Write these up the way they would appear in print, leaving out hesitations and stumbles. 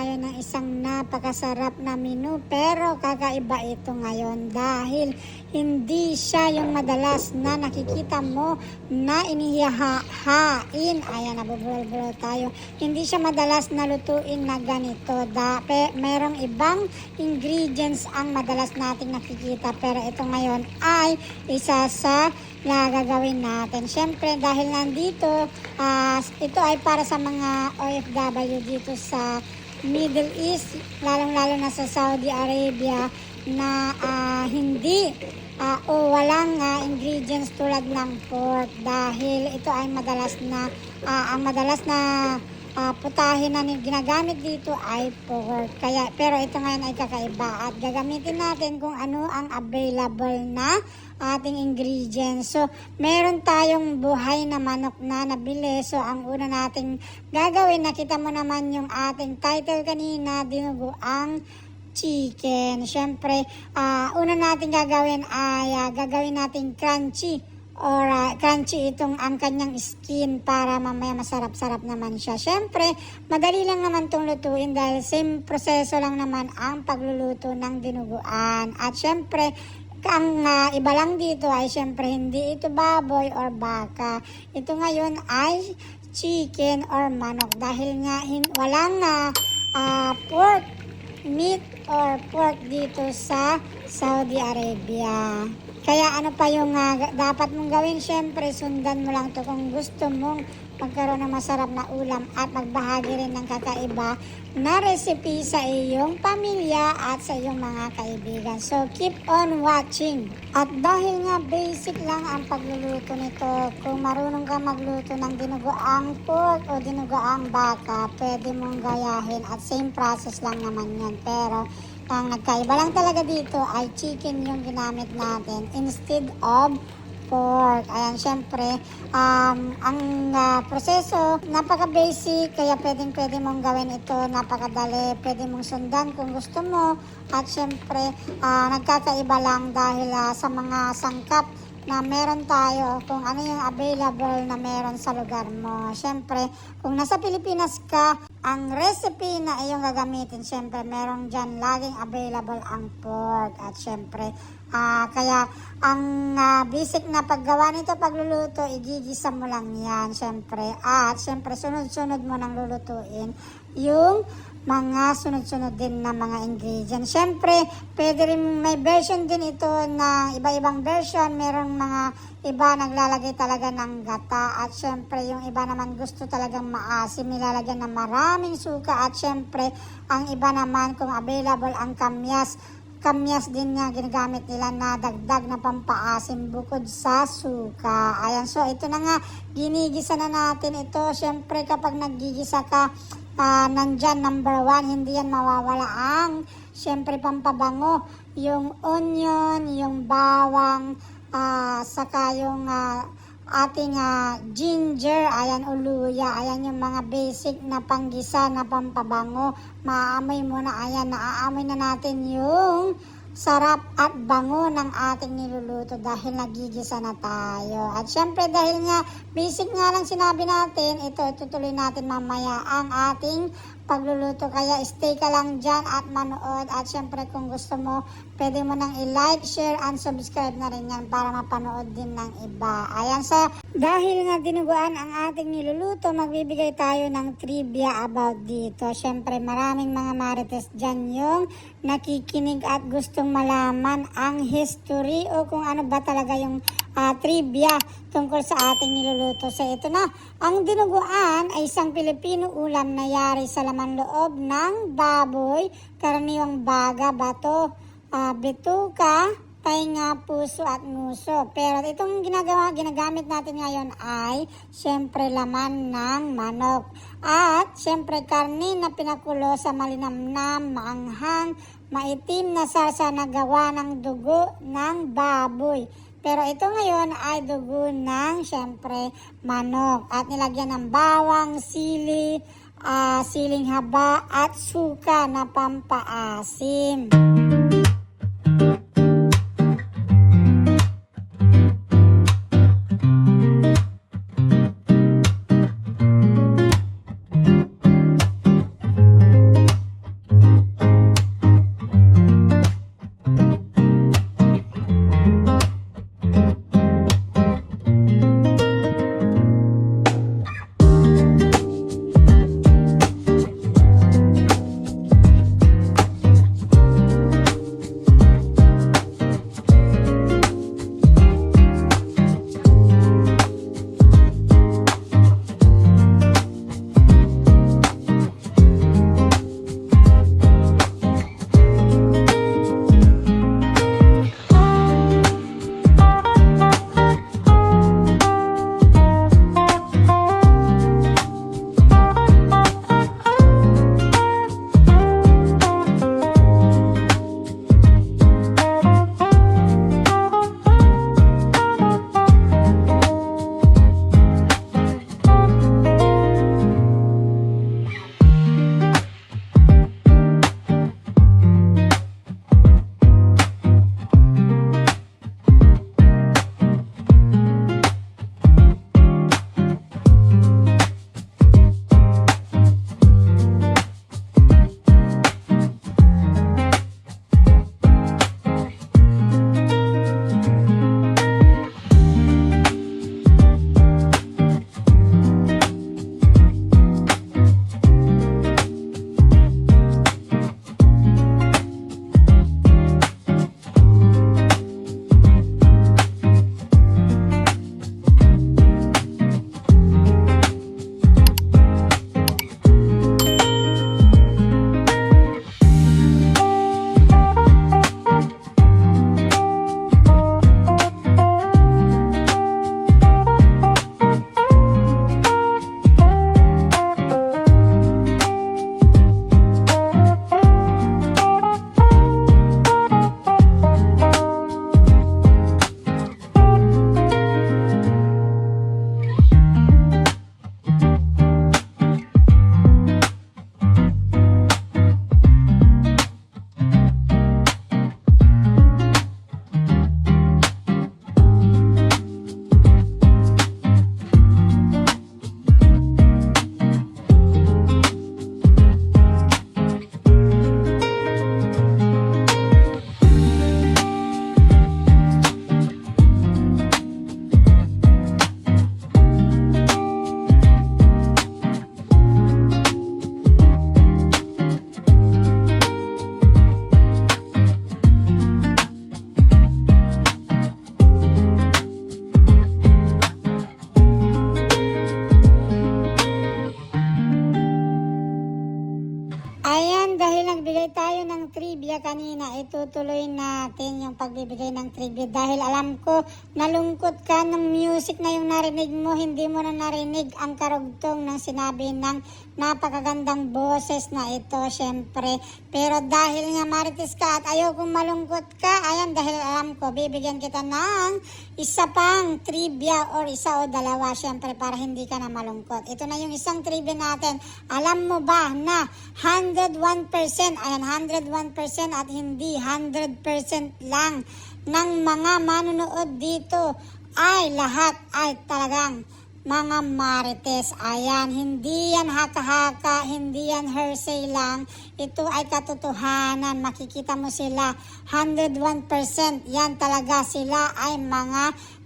tayo ng isang napakasarap na menu, pero kakaiba ito ngayon dahil hindi siya yung madalas na nakikita mo na inihahain. Ayan, nabubulol-bulol tayo. Hindi siya madalas na lutuin na ganito. Merong ibang ingredients ang madalas nating nakikita, pero ito ngayon ay isa sa gagawin natin. Siyempre, dahil nandito, ito ay para sa mga OFW dito sa Middle East, lalong-lalo na sa Saudi Arabia, na hindi o walang ingredients tulad ng pork, dahil ito ay madalas na ang madalas na putahe na ginagamit dito ay pork. Pero ito ngayon ay kakaiba at gagamitin natin kung ano ang available na ating ingredients. So, meron tayong buhay na manok na nabili. So, ang una nating gagawin, nakita mo naman yung ating title kanina, dinuguang chicken. Siyempre, una nating gagawin ay gagawin nating crunchy or crunchy itong ang kanyang skin para mamaya masarap-sarap naman siya. Siyempre, madali lang naman itong lutuin dahil same proseso lang naman ang pagluluto ng dinuguan. At siyempre, ang iba lang dito ay siyempre hindi ito baboy or baka. Ito ngayon ay chicken or manok dahil nga walang pork meat or pork dito sa Saudi Arabia. Kaya ano pa yung dapat mong gawin? Siyempre, sundan mo lang to kung gusto mong magkaroon ng masarap na ulam at magbahagi rin ng kakaiba na recipe sa iyong pamilya at sa iyong mga kaibigan. So, keep on watching. At dahil nga basic lang ang pagluluto nito, kung marunong ka magluto ng dinuguang pork o dinuguang baka, pwede mong gayahin at same process lang naman yan. Pero, ang nagkaiba lang talaga dito ay chicken yung ginamit natin instead of pork. Ayan, syempre, ang proseso, napaka-basic, kaya pwede mong gawin ito, napakadali, pwede mong sundan kung gusto mo. At syempre, nagkakaiba lang dahil sa mga sangkap na meron tayo, kung ano yung available na meron sa lugar mo. Siyempre, kung nasa Pilipinas ka, ang recipe na iyong gagamitin, siyempre, meron dyan laging available ang pork. At siyempre, kaya ang basic na paggawa nito, pagluluto, igigisa mo lang yan, siyempre. At siyempre, sunod-sunod mo nang lulutuin yung mga sunod-sunod din na mga ingredients. Siyempre, pwede rin may version din ito na iba-ibang version. Merong mga iba naglalagay talaga ng gata. At siyempre, yung iba naman gusto talagang maasim, nilalagyan ng maraming suka. At siyempre, ang iba naman kung available ang kamyas din nga ginagamit nila na dagdag na pampaasim bukod sa suka. Ayan, so ito na nga, ginigisa na natin ito. Siyempre, kapag naggigisa ka, nandyan number 1, hindi yan mawawala ang siyempre pampabango, yung onion, yung bawang, saka yung ating ginger, ayan, uluya, ayan yung mga basic na panggisa na pampabango. Maaamoy mo na, ayan, naaamoy na natin yung sarap at bango ng ating niluluto dahil nagigisa na tayo. At syempre, dahil nga basic nga lang sinabi natin, ito tutuloy natin mamaya ang ating pagluluto. Kaya stay ka lang dyan at manood. At syempre, kung gusto mo, pwede mo nang i-like, share, and subscribe na rin yan para mapanood din ng iba. Ayan, so dahil nga dinuguan ang ating niluluto, magbibigay tayo ng trivia about dito. Syempre, maraming mga marites dyan yung nakikinig at gustong malaman ang history o kung ano ba talaga yung trivia tungkol sa ating niluluto. So ito na, ang dinuguan ay isang Pilipino ulam na yari sa laman loob ng baboy, karaniwang baga, bato, bituka, pahinga, puso at nguso. Pero itong ginagamit natin ngayon ay siyempre laman ng manok. At siyempre karne na pinakulo sa malinamnam, maanghang, maitim na sarsa na gawa ng dugo ng baboy. Pero ito ngayon ay dugo ng siyempre manok. At nilagyan ng bawang, sili, siling haba at suka na pampaasim. Ayan, dahil nagbigay tayo ng trivia kanina, itutuloy natin yung pagbibigay ng trivia. Dahil alam ko, nalungkot ka ng music na yung narinig mo, hindi mo na narinig ang karugtong ng sinabi ng napakagandang boses na ito, syempre. Pero dahil nga marites ka at ayaw kong malungkot ka, ayan, dahil alam ko, bibigyan kita ng isa pang trivia or isa o dalawa, syempre, para hindi ka na malungkot. Ito na yung isang trivia natin. Alam mo ba na 101%, ayan, 101% at hindi 100% lang ng mga manonood dito ay lahat ay talagang mga marites. Ayan, hindi yan haka-haka, hindi yan hearsay lang. Ito ay katotohanan. Makikita mo sila, 101%. Yan talaga, sila ay mga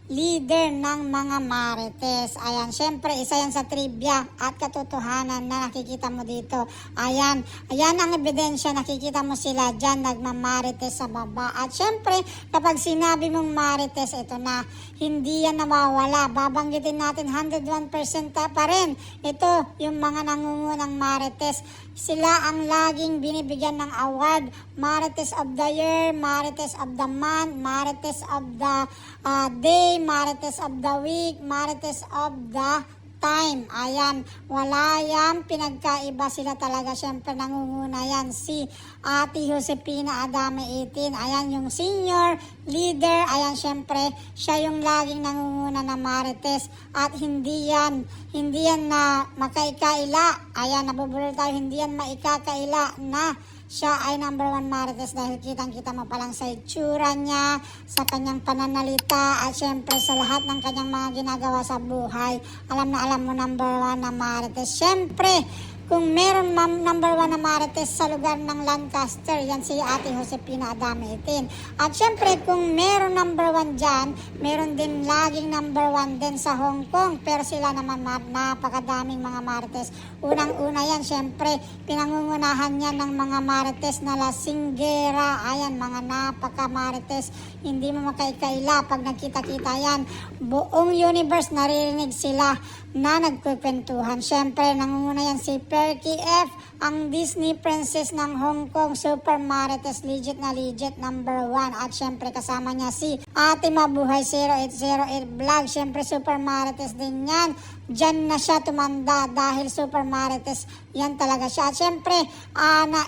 leader ng mga marites. Ayan, syempre, isa yan sa trivia at katotohanan na nakikita mo dito. Ayan, ayan ang ebidensya, nakikita mo sila dyan, nagmamarites sa baba. At syempre, kapag sinabi mong marites, ito na, hindi yan nawawala. Babanggitin natin 101% pa rin. Ito, yung mga nangungunang marites. Sila ang laging binibigyan ng award. Marites of the Year, Marites of the Month, Marites of the Day, Marites of the Week, Marites of the Time. Ayan, wala yan, pinagkaiba sila talaga. Siyempre, nangunguna yan si Ate Josepina Adame 18. Ayan, yung senior leader. Ayan, siyempre, siya yung laging nangunguna na marites. At hindi yan na makaikaila. Ayan, nabubulol tayo, hindi yan maikakaila na siya ay number 1 marites dahil kitang-kita mo palang sa itsura niya, sa kanyang pananalita, at syempre sa lahat ng kanyang mga ginagawa sa buhay. Alam na alam mo number 1 na marites. Syempre, kung meron number 1 na marites sa lugar ng Lancaster, yan si Ate Josepina Adame 18. At syempre, kung meron number 1 dyan, meron din laging number 1 din sa Hong Kong. Pero sila naman napakadaming mga marites. Unang-una yan, syempre, pinangungunahan yan ng mga marites na lasinggera. Ayan, mga napaka-marites. Hindi mo makaikaila pag nagkita-kita yan. Buong universe naririnig sila na nagkukwentuhan. Syempre, nangunguna yan si Perky F, ang Disney princess ng Hong Kong, super marites, legit na legit, number 1. At syempre, kasama niya si Ate Mabuhay 0808 Vlog. Syempre, super marites din yan. Diyan na siya tumanda dahil super marites yan talaga siya. At syempre,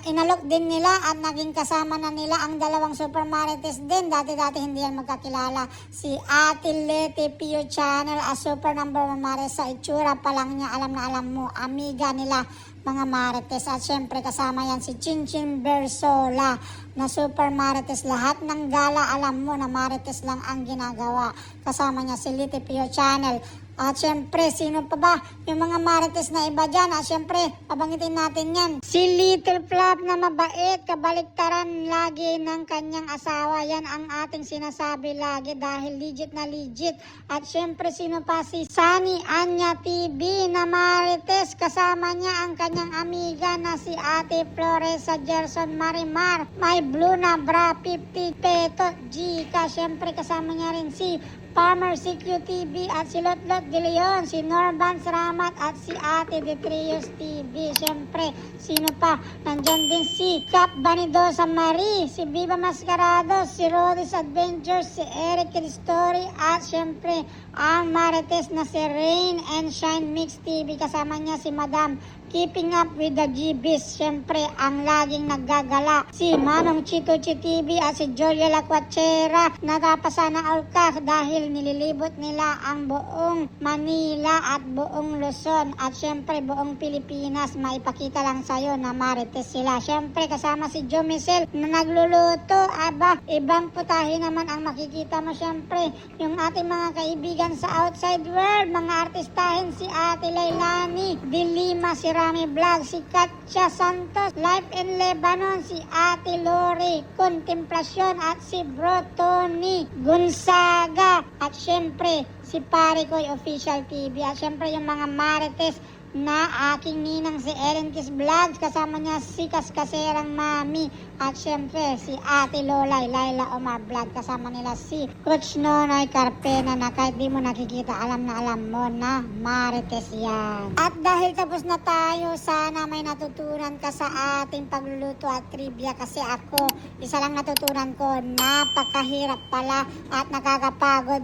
inalok din nila at naging kasama na nila ang dalawang super marites din. Dati-dati hindi yan magkakilala. Si Ate Leti Pio Channel, a super number 1 marites. Sa itsura pa lang niya, alam na alam mo, amiga nila mga marites. At syempre, kasama yan si Chinchin Bersola na super marites. Lahat ng gala, alam mo na marites lang ang ginagawa. Kasama niya si Leti Pio Channel. At syempre, sino pa ba yung mga marites na iba dyan? At syempre, pabangitin natin yan. Si Little Flap na mabait, kabaliktaran lagi ng kanyang asawa. Yan ang ating sinasabi lagi dahil legit na legit. At syempre, sino pa? Si Sunny Anya TV na marites. Kasama niya ang kanyang amiga na si Ate Floresa Gerson Marimar. May blue na bra, 50 peto, Gika. Syempre, kasama niya rin si Farmer CQ TV at si Lotlot De Leon, si Norban Sramat at si Ate Detrios TV. Siyempre, sino pa? Nandyan din si Cap Banidosa Marie, si Viva Mascarado, si Rodis Adventures, si Eric Ristori at siyempre ang marites na si Rain and Shine Mix TV. Kasama niya si Madam Keeping Up with the GBs. Siyempre, ang laging naggagala si Manong Chito TV at si Jolia Lacuachera. Nagapasa ng alkak dahil nililibot nila ang buong Manila at buong Luzon. At siyempre, buong Pilipinas. Maipakita lang sa'yo na marites sila. Siyempre, kasama si Jomicel na nagluluto. Aba, ibang putahe naman ang makikita mo. Siyempre, yung ating mga kaibigan sa outside world, mga artistahin, si Ate Lailani Dilima, si Rami Vlog, si Katja Santos, Life in Lebanon, si Ate Lori Contemplacion at si Bro Tony Gonzaga. At syempre, si Pare Koy Official TV. At syempre, yung mga marites na aking ninang si Ellen Kiss Vlogs, kasama niya si Kaskaserang Mami, at syempre si Ate Lolay, Laila Omar Vlog, kasama nila si Coach Nonoy Carpena na kahit di mo nakikita, alam na alam mo na Marites yan. At dahil tapos na tayo, sana may natutunan ka sa ating pagluluto at trivia, kasi ako, isa lang natutunan ko, napakahirap pala at nakakapagod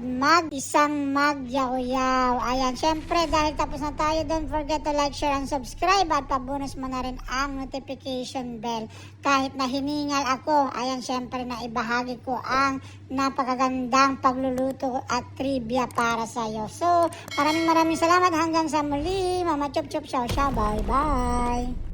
isang magyaw-yaw. Ayan, syempre dahil tapos na tayo, don't forget to like, share, and subscribe, at pabonus mo na rin ang notification bell. Kahit na hiningal ako, ayan, syempre na ibahagi ko ang napakagandang pagluluto at trivia para sa'yo. So, maraming salamat, hanggang sa muli. Mama Chup Chup, ciao ciao, bye bye.